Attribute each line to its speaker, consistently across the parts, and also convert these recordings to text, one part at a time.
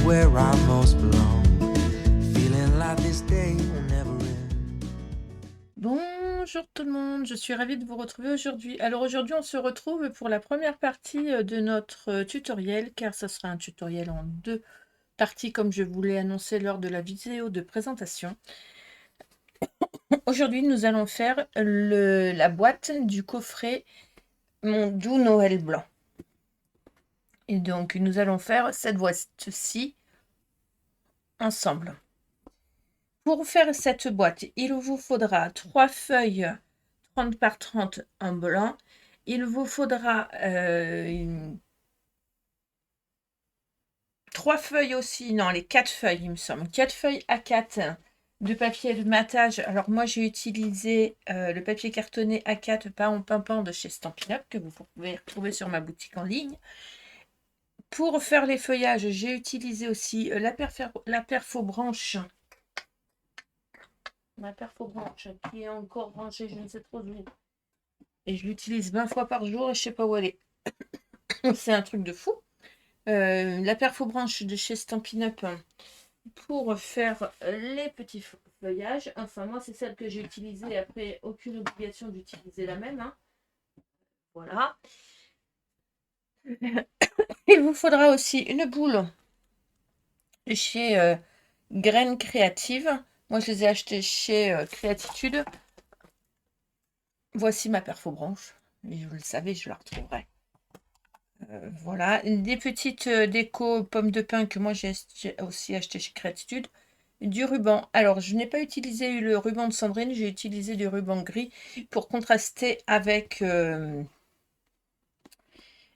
Speaker 1: where I most belong. Feeling like this day will never end.
Speaker 2: Bonjour tout le monde, je suis ravie de vous retrouver aujourd'hui. Alors aujourd'hui on se retrouve pour la première partie de notre tutoriel, car ce sera un tutoriel en deux parties comme je vous l'ai annoncé lors de la vidéo de présentation. Aujourd'hui nous allons faire la boîte du coffret Mon doux Noël blanc. Et donc nous allons faire cette boîte-ci ensemble. Pour faire cette boîte, il vous faudra 3 feuilles 30 par 30 en blanc. Il vous faudra 3 feuilles aussi, non, les 4 feuilles, il me semble. 4 feuilles A4 de papier de matage. Alors moi, j'ai utilisé le papier cartonné A4 Paon Pimpant de chez Stampin' Up, que vous pouvez retrouver sur ma boutique en ligne. Pour faire les feuillages, j'ai utilisé aussi la perfobranche. Ma perfobranche qui est encore rangée, je ne sais trop où. Et je l'utilise 20 fois par jour et je ne sais pas où elle est. C'est un truc de fou. La perfobranche de chez Stampin' Up pour faire les petits feuillages. Enfin, moi, c'est celle que j'ai utilisée. Après, aucune obligation d'utiliser la même. Hein. Voilà. Il vous faudra aussi une boule chez Graines Créatives. Moi, je les ai achetées chez Créatitude. Voici ma perfobranche. Et vous le savez, je la retrouverai. Voilà, des petites déco pommes de pin que moi j'ai aussi acheté chez Créatitude. Du ruban. Alors, je n'ai pas utilisé le ruban de Sandrine, j'ai utilisé du ruban gris pour contraster avec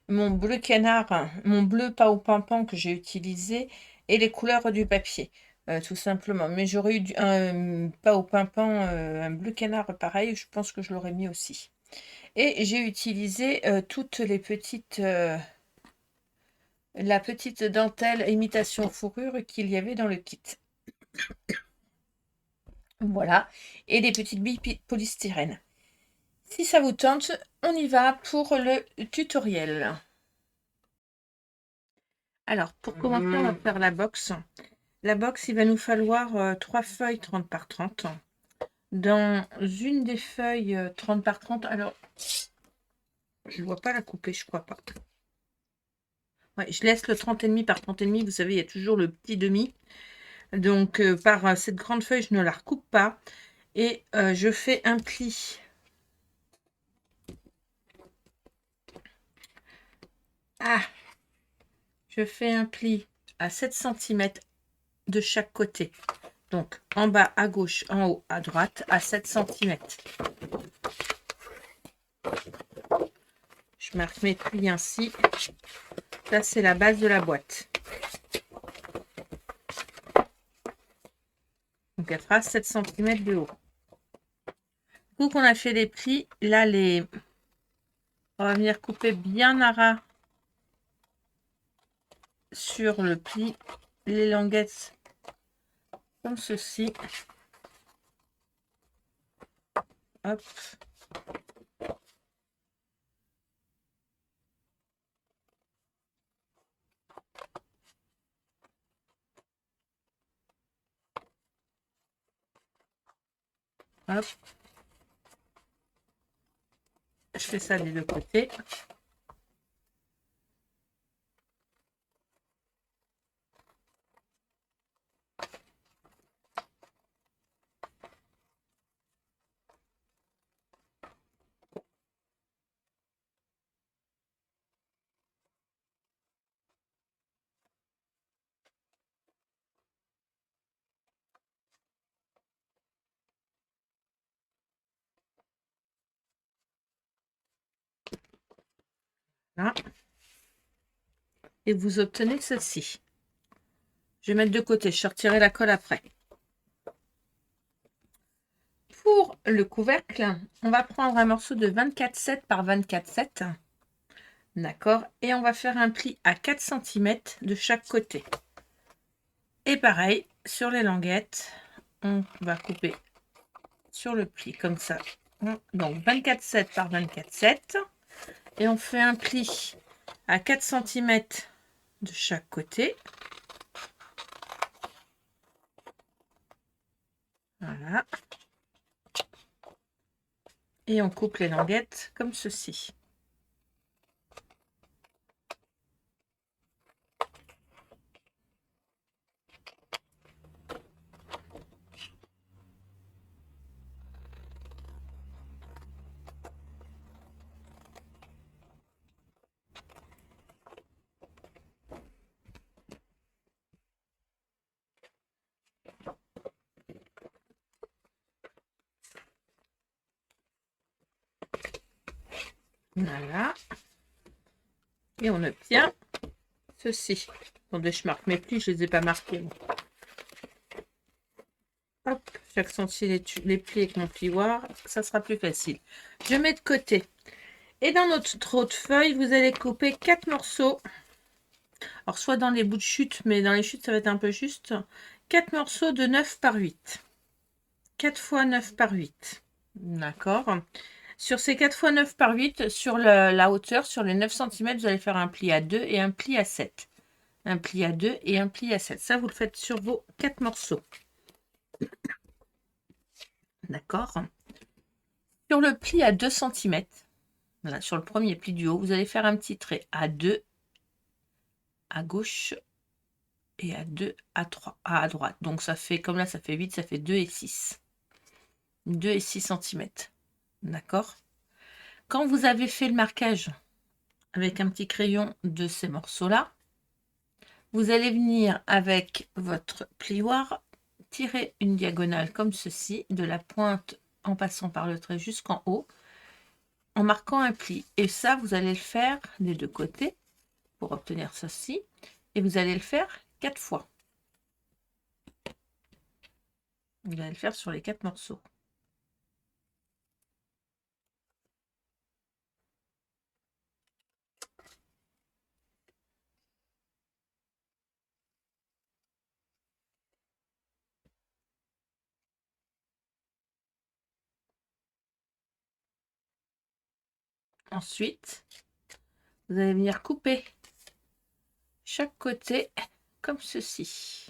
Speaker 2: mon bleu canard, mon bleu Paon Pimpant que j'ai utilisé et les couleurs du papier, tout simplement. Mais j'aurais eu un Paon Pimpant, un bleu canard pareil, je pense que je l'aurais mis aussi. Et j'ai utilisé toutes les petites... la petite dentelle imitation fourrure qu'il y avait dans le kit. Voilà. Et des petites billes polystyrène. Si ça vous tente, on y va pour le tutoriel. Alors, pour commencer, on va faire la box. La box, il va nous falloir 3 feuilles 30 par 30. Dans une des feuilles 30 par 30, alors, je ne vois pas la couper, je crois pas. Ouais, je laisse le 30,5 par 30,5. Vous savez, il y a toujours le petit demi. Donc, par cette grande feuille, je ne la recoupe pas. Et je fais un pli. Ah, je fais un pli à 7 cm de chaque côté. Donc, en bas à gauche, en haut à droite, à 7 cm. Je marque mes plis ainsi. Ça, c'est la base de la boîte. Donc, elle fera 7 cm de haut. Du coup, qu'on a fait les plis, là, on va venir couper bien à ras sur le pli les languettes comme ceci. Hop. Hop. Je fais ça des deux côtés. Là. Et vous obtenez ceci. Je vais mettre de côté, je sortirai la colle après. Pour le couvercle, on va prendre un morceau de 24,7 par 24,7. D'accord. Et on va faire un pli à 4 cm de chaque côté. Et pareil, sur les languettes, on va couper sur le pli comme ça. Donc 24,7 par 24,7. Et on fait un pli à 4 cm de chaque côté. Voilà. Et on coupe les languettes comme ceci. Voilà. Et on obtient ceci. Attendez, je marque mes plis, je ne les ai pas marqués. Hop, j'accentuie les plis avec mon plioir, ça sera plus facile. Je mets de côté. Et dans notre autre feuille, vous allez couper 4 morceaux. Alors, soit dans les bouts de chute, mais dans les chutes, ça va être un peu juste. 4 morceaux de 9 par 8. 4 fois 9 par 8. D'accord. Sur ces 4 fois 9 par 8, sur la hauteur, sur les 9 cm, vous allez faire un pli à 2 et un pli à 7. Un pli à 2 et un pli à 7. Ça, vous le faites sur vos 4 morceaux. D'accord. Sur le pli à 2 cm, voilà, sur le premier pli du haut, vous allez faire un petit trait à 2 à gauche et à 2 à 3 à droite. Donc ça fait, comme là, ça fait 8, ça fait 2 et 6. 2 et 6 cm. D'accord. Quand vous avez fait le marquage avec un petit crayon de ces morceaux-là, vous allez venir avec votre plioir tirer une diagonale comme ceci, de la pointe en passant par le trait jusqu'en haut, en marquant un pli. Et ça, vous allez le faire des deux côtés pour obtenir ceci. Et vous allez le faire 4 fois. Vous allez le faire sur les 4 morceaux. Ensuite, vous allez venir couper chaque côté comme ceci.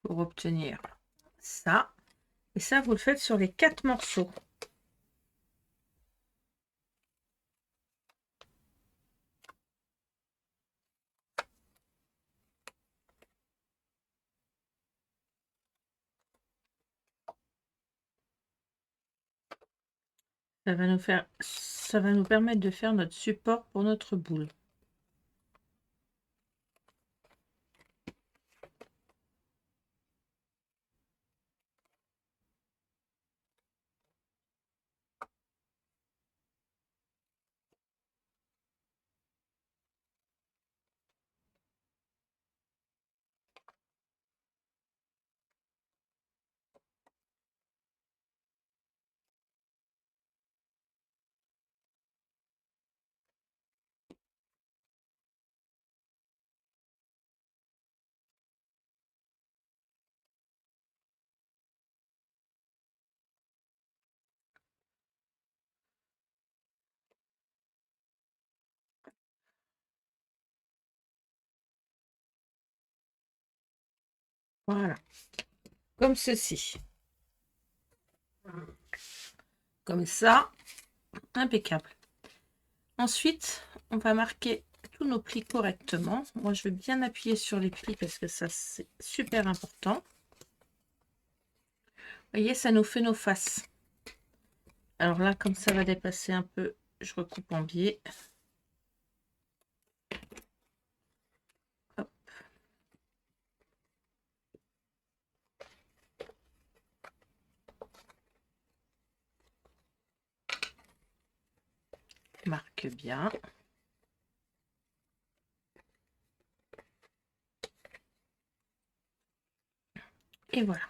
Speaker 2: Pour obtenir ça. Et ça, vous le faites sur les 4 morceaux. Ça va nous permettre de faire notre support pour notre boule. Voilà. Comme ceci. Comme ça. Impeccable. Ensuite, on va marquer tous nos plis correctement. Moi, je vais bien appuyer sur les plis parce que ça, c'est super important. Vous voyez, ça nous fait nos faces. Alors là, comme ça va dépasser un peu, je recoupe en biais. Hop. Marque bien. Et voilà.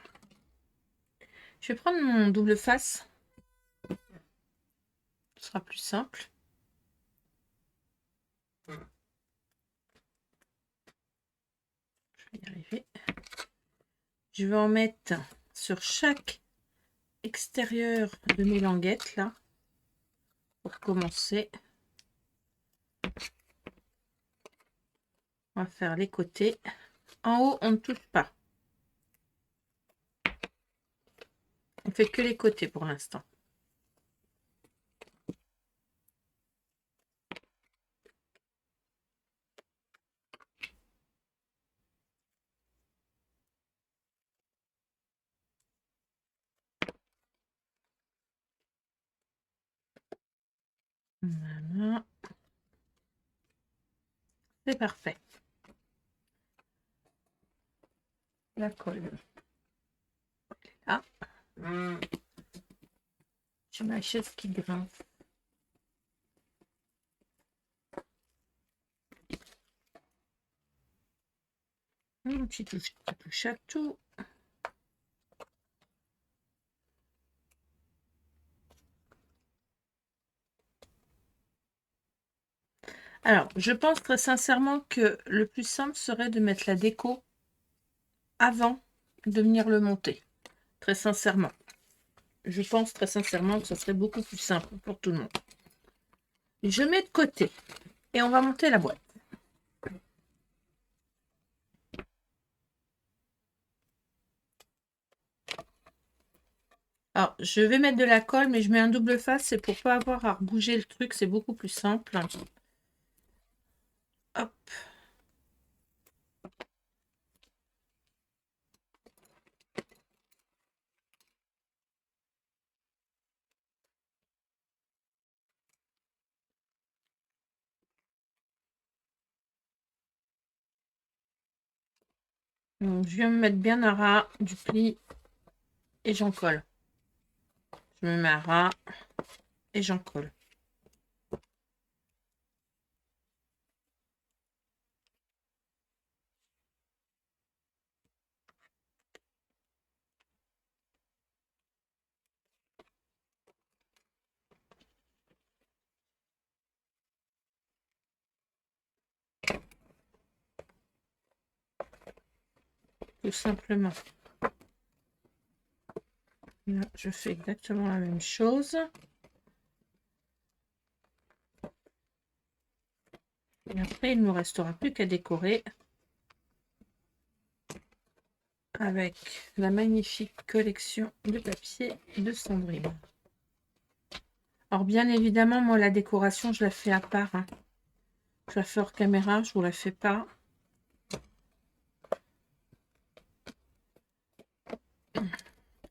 Speaker 2: Je vais prendre mon double face. Ce sera plus simple. Je vais y arriver. Je vais en mettre sur chaque extérieur de mes languettes là. Pour commencer, on va faire les côtés. En haut, on ne touche pas. On fait que les côtés pour l'instant. Voilà. C'est parfait. La colle. Ah. J'ai ma chaise qui grince. Tu touches à tout. Alors, je pense très sincèrement que le plus simple serait de mettre la déco avant de venir le monter. Très sincèrement. Je pense très sincèrement que ce serait beaucoup plus simple pour tout le monde. Je mets de côté et on va monter la boîte. Alors, je vais mettre de la colle, mais je mets un double face, c'est pour pas avoir à bouger le truc, c'est beaucoup plus simple. Hop. Donc, je viens me mettre bien à ras du pli et j'en colle. Je me mets à ras et j'en colle. Tout simplement. Là, je fais exactement la même chose. Et après, il ne me restera plus qu'à décorer avec la magnifique collection de papier de Sandrine. Alors, bien évidemment, moi, la décoration, je la fais à part. Hein. Je la fais hors caméra, je ne vous la fais pas.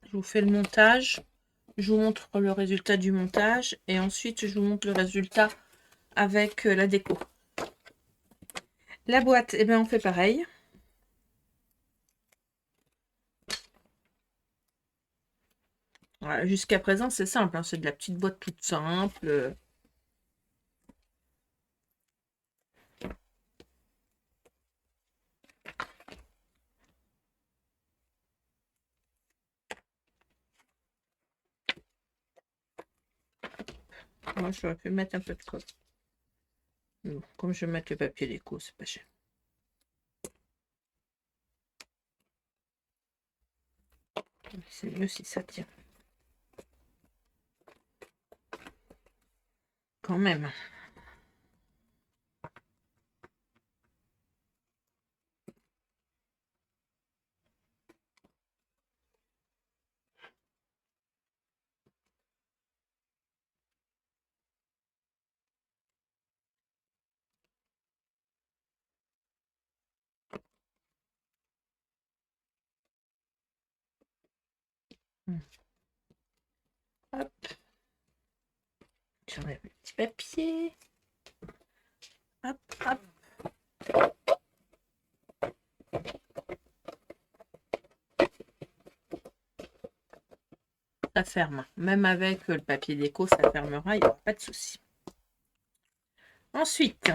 Speaker 2: Je vous fais le montage. Je vous montre le résultat du montage. Et ensuite, je vous montre le résultat avec la déco. La boîte, eh bien, on fait pareil. Voilà, jusqu'à présent, c'est simple. Hein, c'est de la petite boîte toute simple. Moi, j'aurais pu mettre un peu de colle. Bon, comme je vais mettre le papier déco, c'est pas cher. C'est mieux si ça tient. Quand même. Hop. J'enlève le petit papier. Hop, hop. Ça ferme. Même avec le papier déco, ça fermera, il n'y aura pas de souci. Ensuite,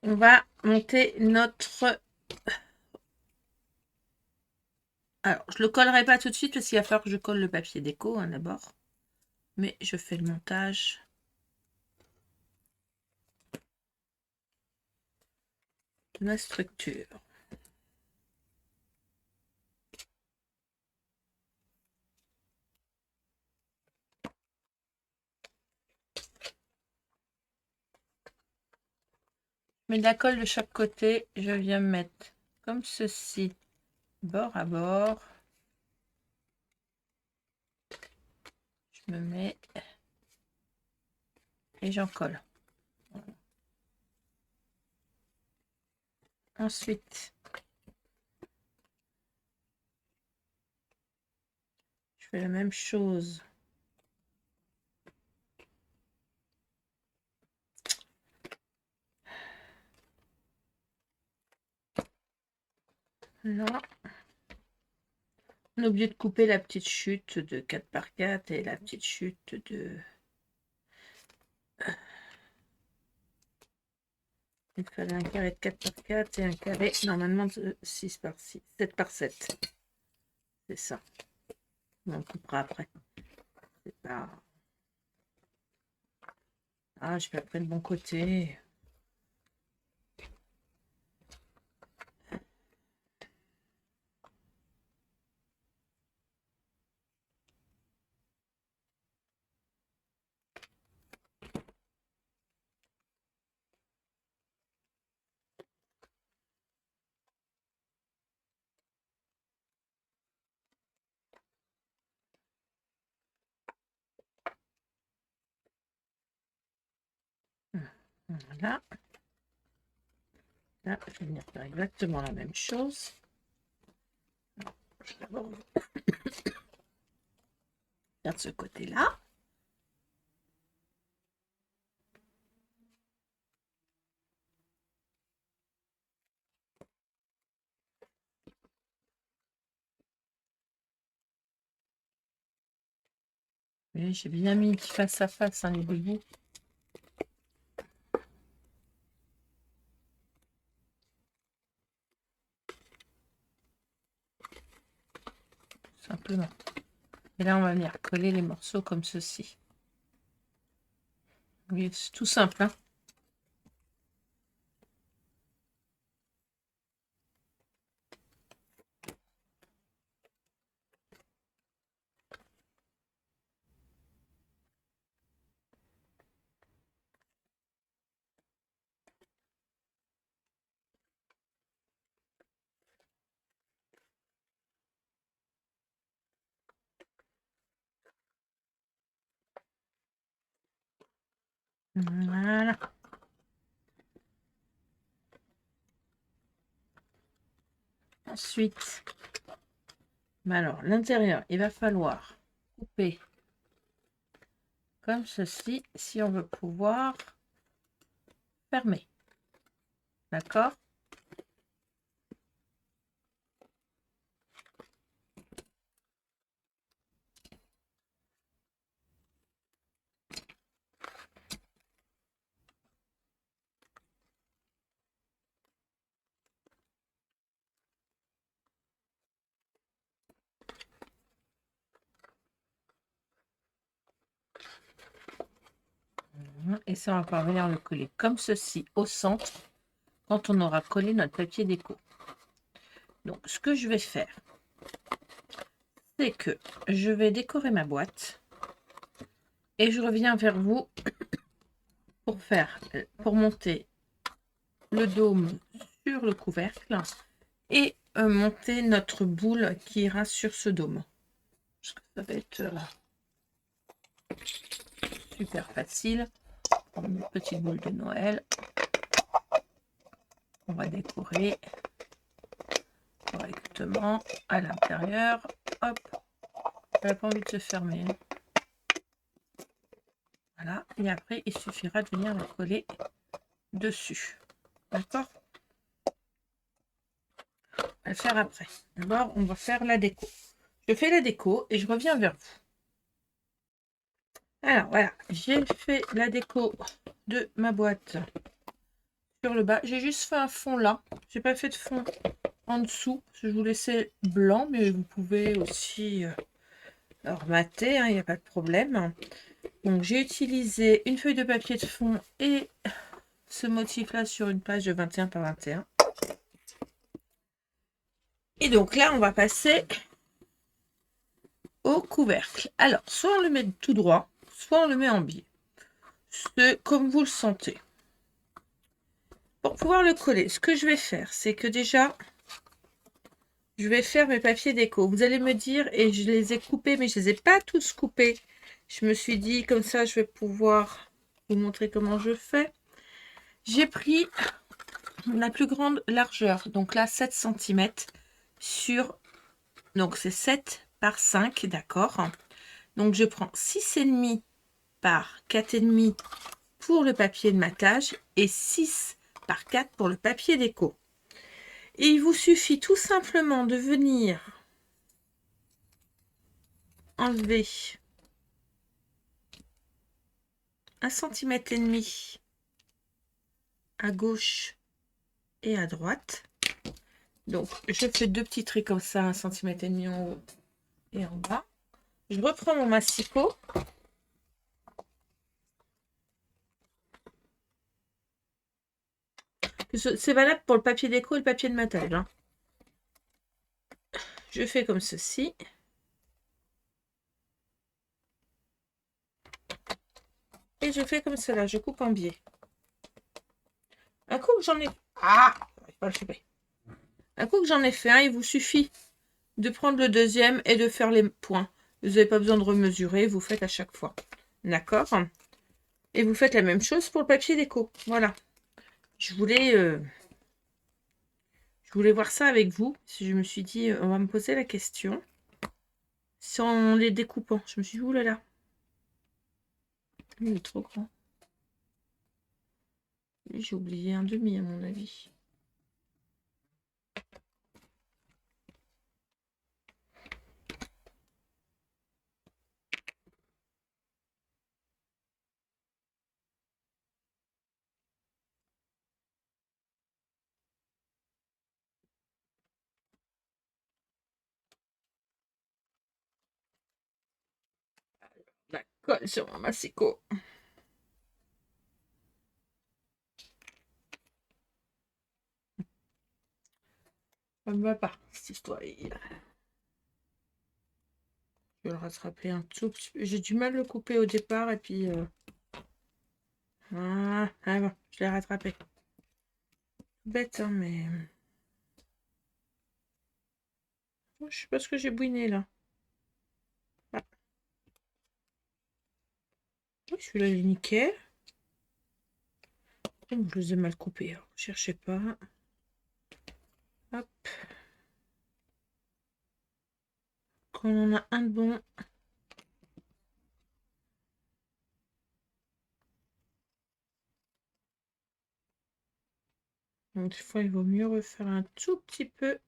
Speaker 2: on va monter notre... Alors, je ne le collerai pas tout de suite parce qu'il va falloir que je colle le papier déco hein, d'abord. Mais je fais le montage. De la structure. mets de la colle de chaque côté. Je viens mettre comme ceci, bord à bord. Je me mets et j'en colle. Ensuite, je fais la même chose. Là, on a oublié de couper la petite chute de 4 par 4 et la petite chute de... Il fallait un carré de 4 par 4 et un carré normalement de 6 par 6, 7 par 7. C'est ça. On coupera après. C'est pas... Ah, je vais après de bon côté. Voilà. Là, je vais venir faire exactement la même chose. Je vais d'abord faire de ce côté-là. Oui, j'ai bien mis face à face les deux bouts. Simplement. Et là, on va venir coller les morceaux comme ceci. Oui, c'est tout simple, hein. Voilà. Ensuite, alors l'intérieur, il va falloir couper comme ceci si on veut pouvoir fermer. D'accord? Et ça, on va venir le coller comme ceci au centre quand on aura collé notre papier déco. Donc, ce que je vais faire, c'est que je vais décorer ma boîte et je reviens vers vous pour monter le dôme sur le couvercle et monter notre boule qui ira sur ce dôme. Parce que ça va être super facile. Une petite boule de Noël. On va décorer correctement à l'intérieur. Hop, elle n'a pas envie de se fermer. Voilà, et après il suffira de venir la coller dessus. D'accord? On va le faire après. D'abord, on va faire la déco. Je fais la déco et je reviens vers vous. Alors voilà, j'ai fait la déco de ma boîte sur le bas. J'ai juste fait un fond là. J'ai pas fait de fond en dessous. Je vous laissais blanc, mais vous pouvez aussi remater, il n'y a pas de problème. Donc j'ai utilisé une feuille de papier de fond et ce motif là sur une page de 21 par 21. Et donc là, on va passer au couvercle. Alors, soit on le met tout droit, soit on le met en biais. C'est comme vous le sentez. Pour pouvoir le coller, ce que je vais faire, c'est que déjà, je vais faire mes papiers déco. Vous allez me dire, et je les ai coupés, mais je ne les ai pas tous coupés. Je me suis dit, comme ça, je vais pouvoir vous montrer comment je fais. J'ai pris la plus grande largeur, donc là, 7 cm sur... Donc, c'est 7 par 5, d'accord. Donc, je prends 6,5 par 4,5 pour le papier de matage et 6 par 4 pour le papier déco. Et il vous suffit tout simplement de venir enlever 1,5 cm à gauche et à droite. Donc, je fais deux petits traits comme ça, 1,5 cm en haut et en bas. Je reprends mon massicot. C'est valable pour le papier déco et le papier de matage, hein. Je fais comme ceci. Et je fais comme cela, je coupe en biais. Un coup que j'en ai... Ah, pas le choper. Un coup que j'en ai fait un, il vous suffit de prendre le deuxième et de faire les points. Vous n'avez pas besoin de remesurer, vous faites à chaque fois. D'accord? Et vous faites la même chose pour le papier déco. Voilà. Je voulais voir ça avec vous. Je me suis dit, on va me poser la question. Sans les découpant. Je me suis dit, oulala. Il est trop grand. J'ai oublié un demi à mon avis. La colle sur mon massicot. Ça me va pas, cette histoire. Je vais le rattraper un tout petit peu. J'ai du mal à le couper au départ et puis... Ah, bon, je l'ai rattrapé. Bête, hein, mais... Oh, je sais pas ce que j'ai bouiné, là. Ah. Oui, celui-là, il est nickel. Oh, je les ai mal coupés. Alors, cherchez pas. Hop. Quand on en a un de bon... Donc, des fois, il vaut mieux refaire un tout petit peu.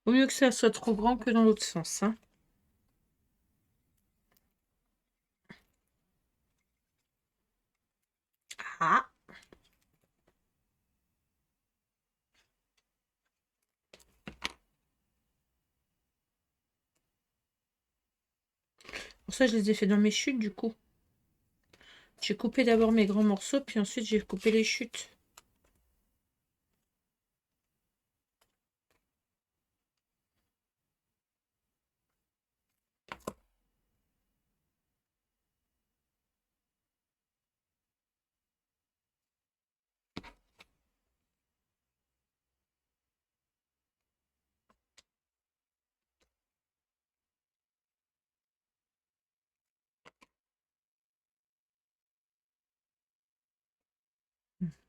Speaker 2: Vaut mieux que ça soit trop grand que dans l'autre sens, hein. Ah. Pour ça, je les ai fait dans mes chutes, du coup. J'ai coupé d'abord mes grands morceaux, puis ensuite, j'ai coupé les chutes.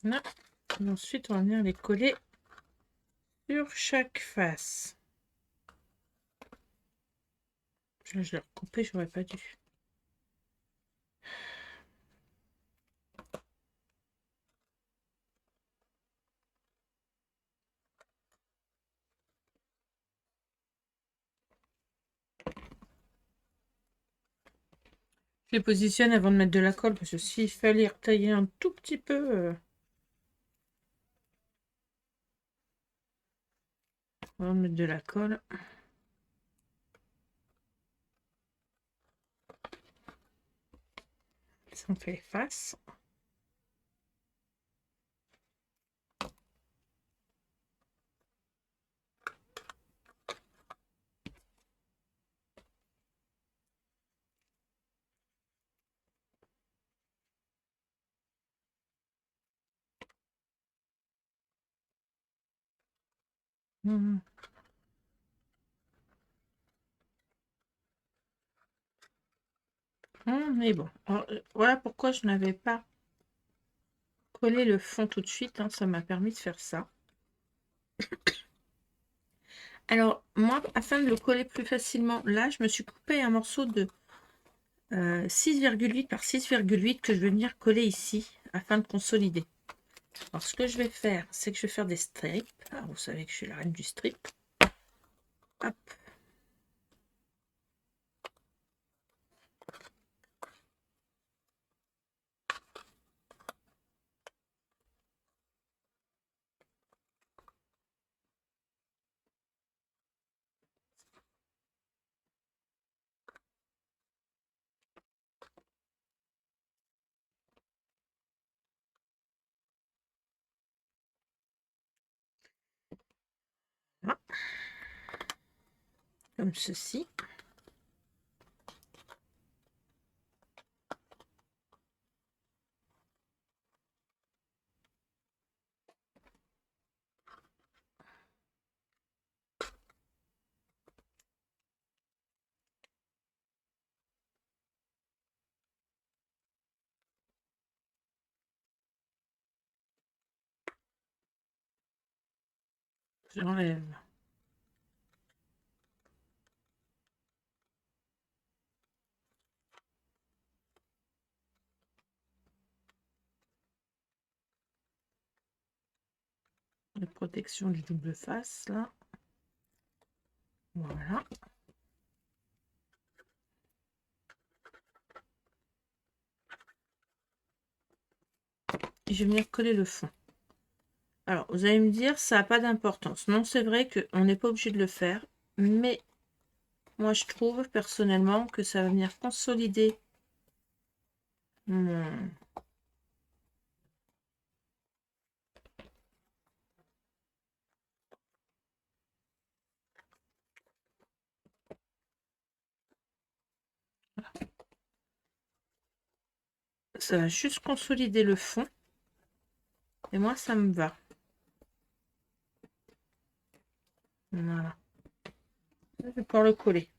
Speaker 2: Là. Et ensuite, on va venir les coller sur chaque face. Là, je l'ai recoupé, j'aurais pas dû. Je les positionne avant de mettre de la colle, parce que s'il fallait retailler un tout petit peu... avant de mettre de la colle. Ça, on fait les faces. Mhm. Mais bon, alors, voilà pourquoi je n'avais pas collé le fond tout de suite, hein, ça m'a permis de faire ça. Alors, moi, afin de le coller plus facilement, là, je me suis coupé un morceau de 6,8 par 6,8 que je vais venir coller ici, afin de consolider. Alors, ce que je vais faire, c'est que je vais faire des strips. Alors, vous savez que je suis la reine du strip. Hop. Là, comme ceci. J'enlève la protection du double face, là. Voilà. Et je vais venir coller le fond. Alors, vous allez me dire, ça n'a pas d'importance. Non, c'est vrai qu'on n'est pas obligé de le faire, mais moi, je trouve personnellement que ça va venir consolider mon... Ça va juste consolider le fond. Et moi, ça me va. Voilà. Je vais pouvoir le coller.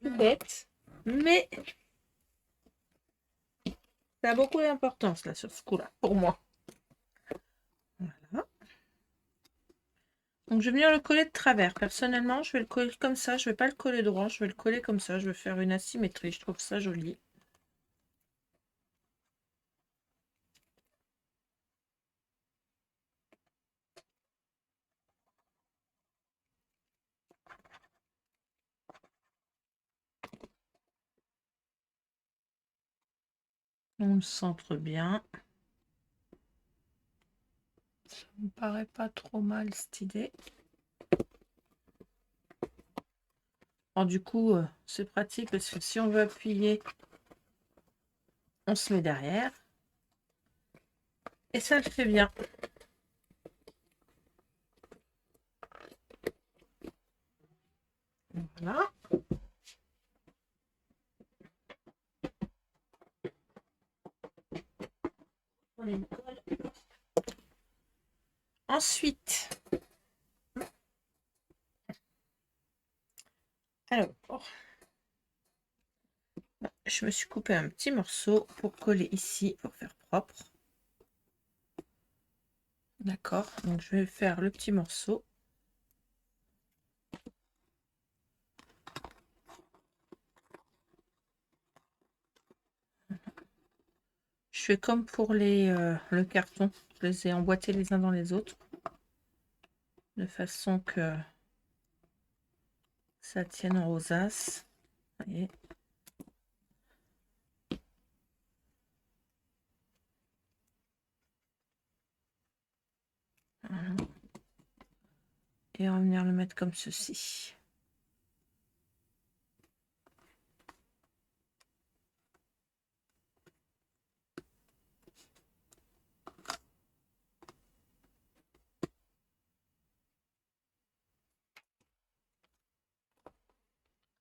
Speaker 2: Tout bête, mais ça a beaucoup d'importance, là, sur ce coup-là, pour moi. Voilà. Donc, je vais venir le coller de travers. Personnellement, je vais le coller comme ça. Je ne vais pas le coller droit. Je vais le coller comme ça. Je vais faire une asymétrie. Je trouve ça joli. On le centre bien. Ça me paraît pas trop mal cette idée. Alors, du coup, c'est pratique parce que si on veut appuyer, on se met derrière. Et ça le fait bien. Voilà. On les colle. Ensuite, alors, je me suis coupé un petit morceau pour coller ici, pour faire propre. D'accord, donc je vais faire le petit morceau. Je fais comme pour le carton, je les ai emboîtés les uns dans les autres, de façon que ça tienne en rosace. Vous voyez. Voilà. Et on va venir le mettre comme ceci.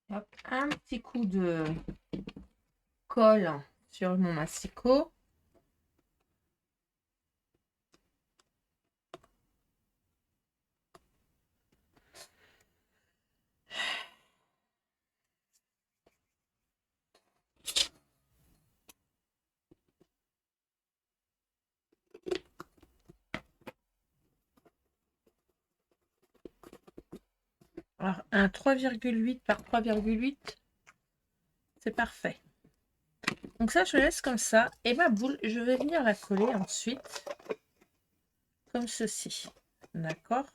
Speaker 2: Hop, un petit coup de colle sur mon massicot. Alors, un 3,8 par 3,8, c'est parfait. Donc ça, je laisse comme ça. Et ma boule, je vais venir la coller ensuite, comme ceci. D'accord?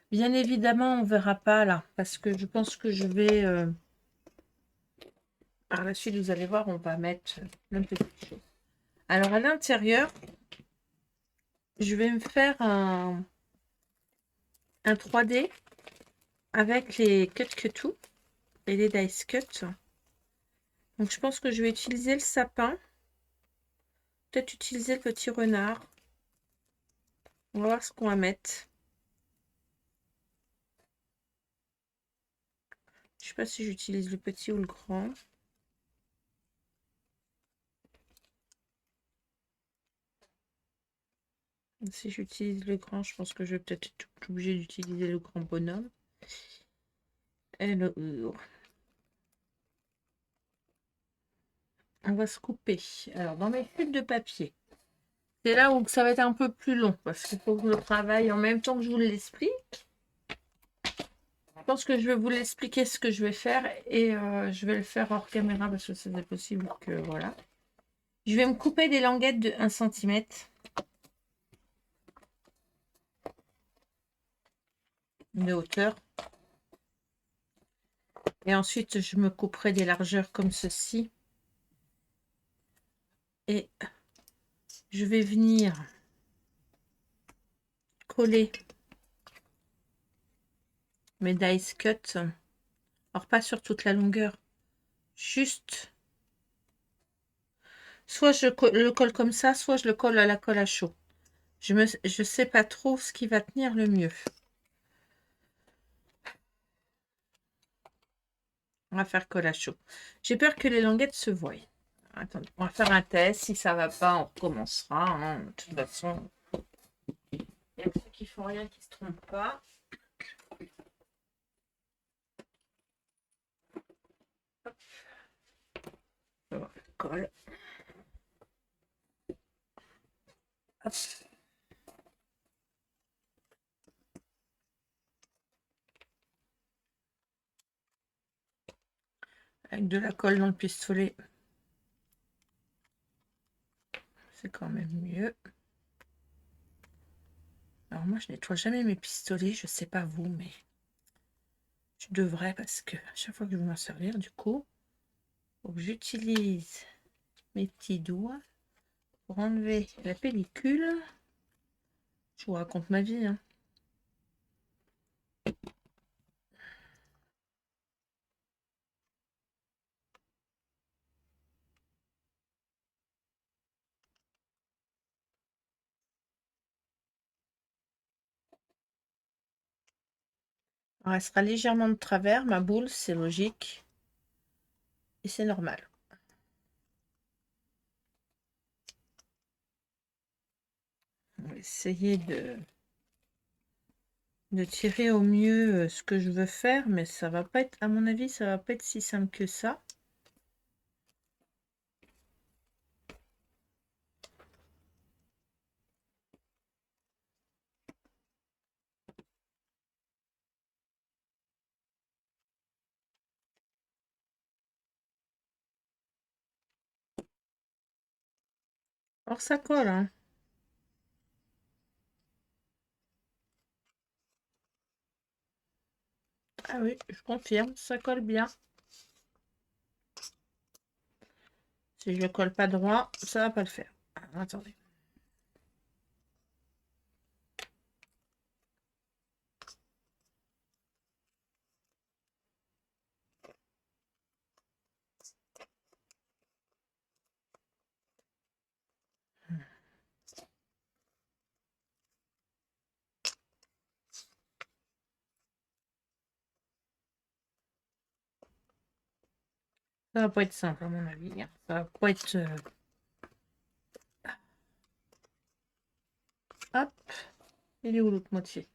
Speaker 2: Bien évidemment, on ne verra pas là, parce que je pense que je vais... par la suite, vous allez voir, on va mettre plein de petites choses. Alors, à l'intérieur, je vais me faire un 3D avec les cut tout et les dice cut. Donc, je pense que je vais utiliser le sapin. Peut-être utiliser le petit renard. On va voir ce qu'on va mettre. Je sais pas si j'utilise le petit ou le grand. Si j'utilise le grand, je pense que je vais peut-être être obligée d'utiliser le grand bonhomme. Alors, on va se couper. Alors, dans mes feuilles de papier, c'est là où ça va être un peu plus long parce qu'il faut que je le travaille en même temps que je vous l'explique. Je pense que je vais vous l'expliquer ce que je vais faire et je vais le faire hors caméra parce que c'est possible que voilà. Je vais me couper des languettes de 1 cm de hauteur. Et ensuite, je me couperai des largeurs comme ceci. Et je vais venir coller mes dice cut. Alors, pas sur toute la longueur. Juste. Soit je le colle comme ça, soit je le colle à la colle à chaud. Je sais pas trop ce qui va tenir le mieux. On va faire colle à chaud. J'ai peur que les languettes se voient. Attendez, on va faire un test. Si ça va pas, on recommencera. Hein. De toute façon, il y a ceux qui font rien qui se trompent pas. Hop. On va faire colle. Hop. Avec de la colle dans le pistolet, c'est quand même mieux. Alors moi, je nettoie jamais mes pistolets. Je sais pas vous, mais je devrais parce que à chaque fois que je vais m'en servir, du coup, faut que j'utilise mes petits doigts pour enlever la pellicule. Je vous raconte ma vie, hein. Alors, elle sera légèrement de travers, ma boule, c'est logique. Et c'est normal. On va essayer de tirer au mieux ce que je veux faire, mais ça va pas être, à mon avis, ça va pas être si simple que ça. Alors ça colle, hein. Ah oui, je confirme, ça colle bien. Si je le colle pas droit, ça va pas le faire. Alors, attendez. Ça va pas être simple à mon avis, hein. Ça va pas être... Hop. Il est où l'autre moitié?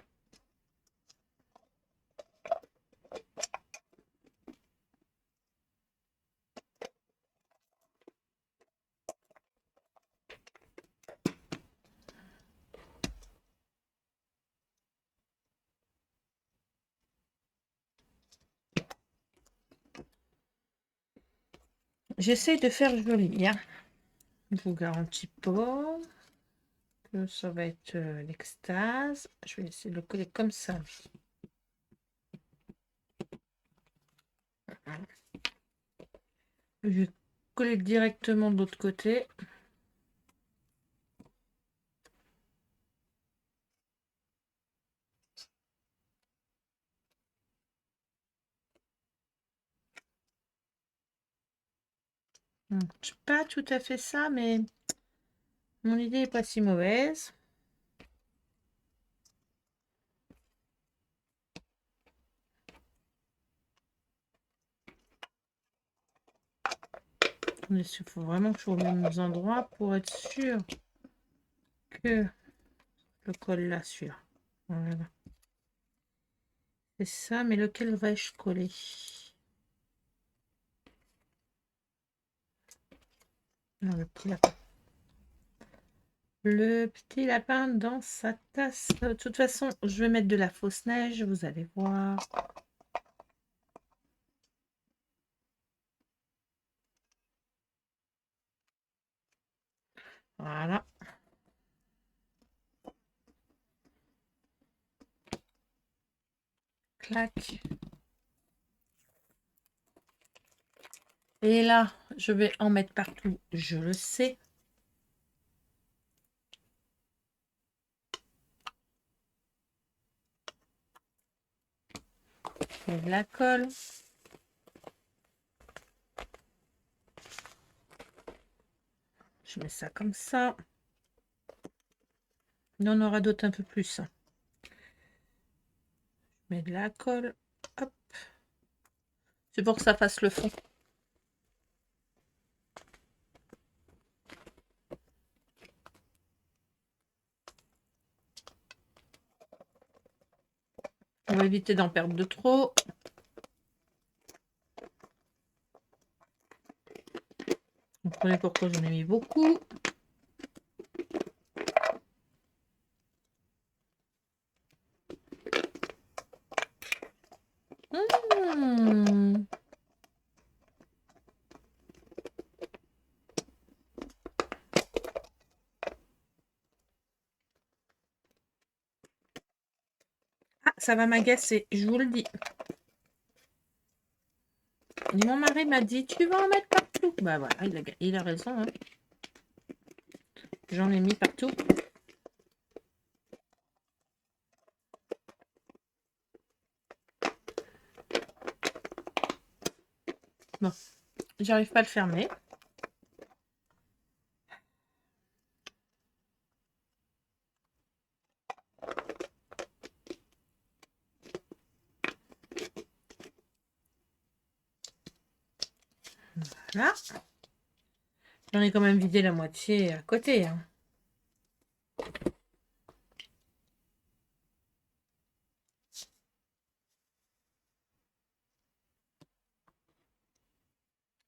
Speaker 2: J'essaye de faire joli, hein. Je vous garantis pas que ça va être l'extase. Je vais essayer de le coller comme ça. Je vais coller directement de l'autre côté. C'est pas tout à fait ça, mais mon idée est pas si mauvaise. Il faut vraiment que je sois aux mêmes endroits pour être sûr que le colle là, celui-là. Voilà. C'est ça, mais lequel vais-je coller? Non, le petit lapin. Le petit lapin dans sa tasse. De toute façon, je vais mettre de la fausse neige, vous allez voir. Voilà. Clac. Et là, je vais en mettre partout, je le sais. Et de la colle. Je mets ça comme ça. Il y en aura d'autres un peu plus. Je mets de la colle. Hop. C'est pour que ça fasse le fond. On va éviter d'en perdre de trop. Vous comprenez pourquoi j'en ai mis beaucoup. Ah, ça va m'agacer, je vous le dis. Et mon mari m'a dit, tu vas en mettre partout. Bah voilà, il a raison. Hein. J'en ai mis partout. Bon, j'arrive pas à le fermer. Voilà. J'en ai quand même vidé la moitié à côté. Hein.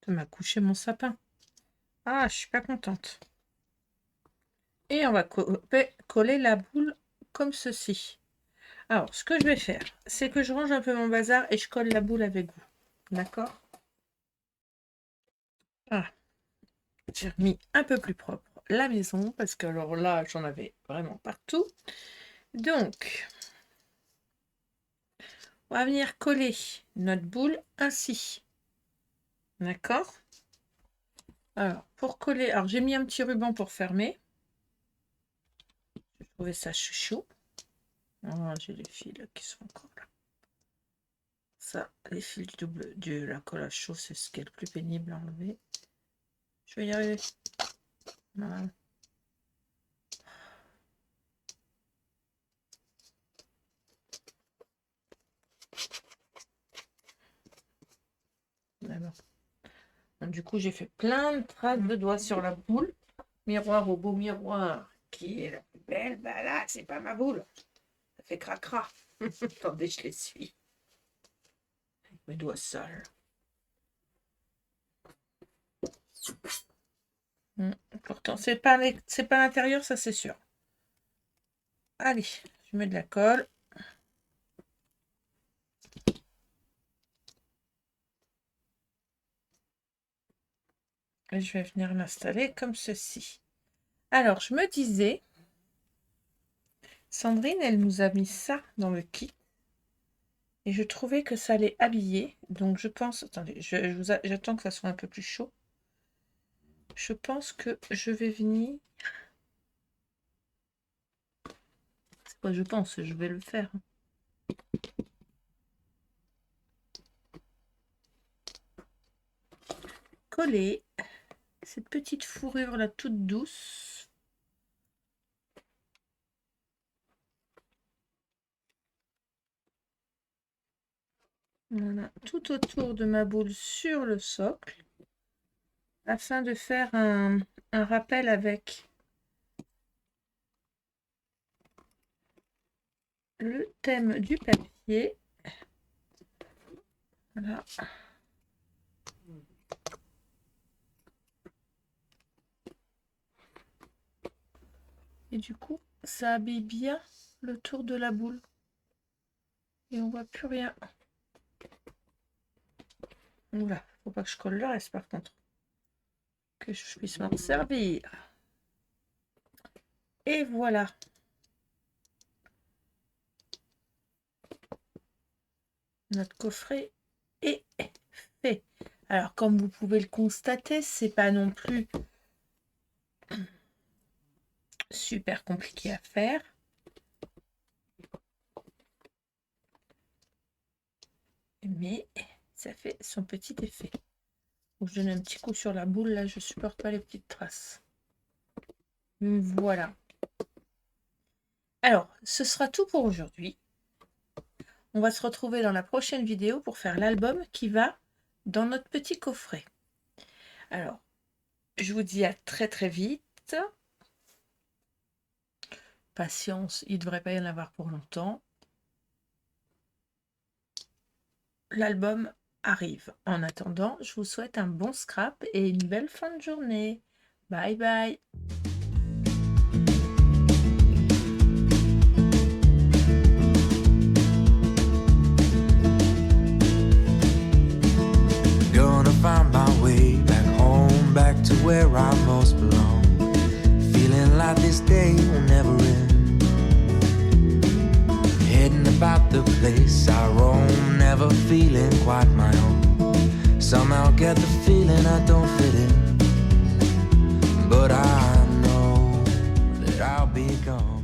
Speaker 2: Ça m'a couché mon sapin. Ah, je suis pas contente. Et on va coller la boule comme ceci. Alors, ce que je vais faire, c'est que je range un peu mon bazar et je colle la boule avec vous. D'accord? Ah, j'ai remis un peu plus propre la maison parce que alors là, j'en avais vraiment partout. Donc, on va venir coller notre boule ainsi. D'accord? Alors, pour coller, alors j'ai mis un petit ruban pour fermer. J'ai trouvé ça chouchou. Oh, j'ai les fils qui sont encore là. Ça, les fils de la colle à chaud, c'est ce qui est le plus pénible à enlever. Je vais y arriver. Voilà. D'abord. Du coup, j'ai fait plein de traces de doigts sur la boule. Miroir au beau miroir, qui est la plus belle, bah là, c'est pas ma boule. Ça fait cracra. Attendez, je l'essuie. Avec mes doigts sales. Pourtant, c'est pas l'intérieur, ça c'est sûr. Allez, je mets de la colle. Et je vais venir l'installer comme ceci. Alors, je me disais, Sandrine, elle nous a mis ça dans le kit. Et je trouvais que ça allait habiller. Donc, je pense... Attendez, j'attends que ça soit un peu plus chaud. Je pense que je vais venir... C'est quoi, je pense, je vais le faire. Coller cette petite fourrure là toute douce. Voilà, tout autour de ma boule sur le socle, afin de faire un rappel avec le thème du papier. Voilà. Et du coup, ça habille bien le tour de la boule. Et on voit plus rien. Oula, faut pas que je colle le reste par contre. Que je puisse m'en servir. Et voilà. Notre coffret est fait. Alors, comme vous pouvez le constater, c'est pas non plus super compliqué à faire. Mais ça fait son petit effet. Donc, je donne un petit coup sur la boule. Là, je supporte pas les petites traces. Voilà. Alors, ce sera tout pour aujourd'hui. On va se retrouver dans la prochaine vidéo pour faire l'album qui va dans notre petit coffret. Alors, je vous dis à très très vite. Patience, il ne devrait pas y en avoir pour longtemps. L'album arrive. En attendant, je vous souhaite un bon scrap et une belle fin de journée. Bye bye.
Speaker 1: Gonna find my way back home, back to where I most belong. Feeling like this day will never end. Heading about the place I roam, never feeling quite my own. Somehow get the feeling I don't fit in, but I know that I'll be gone.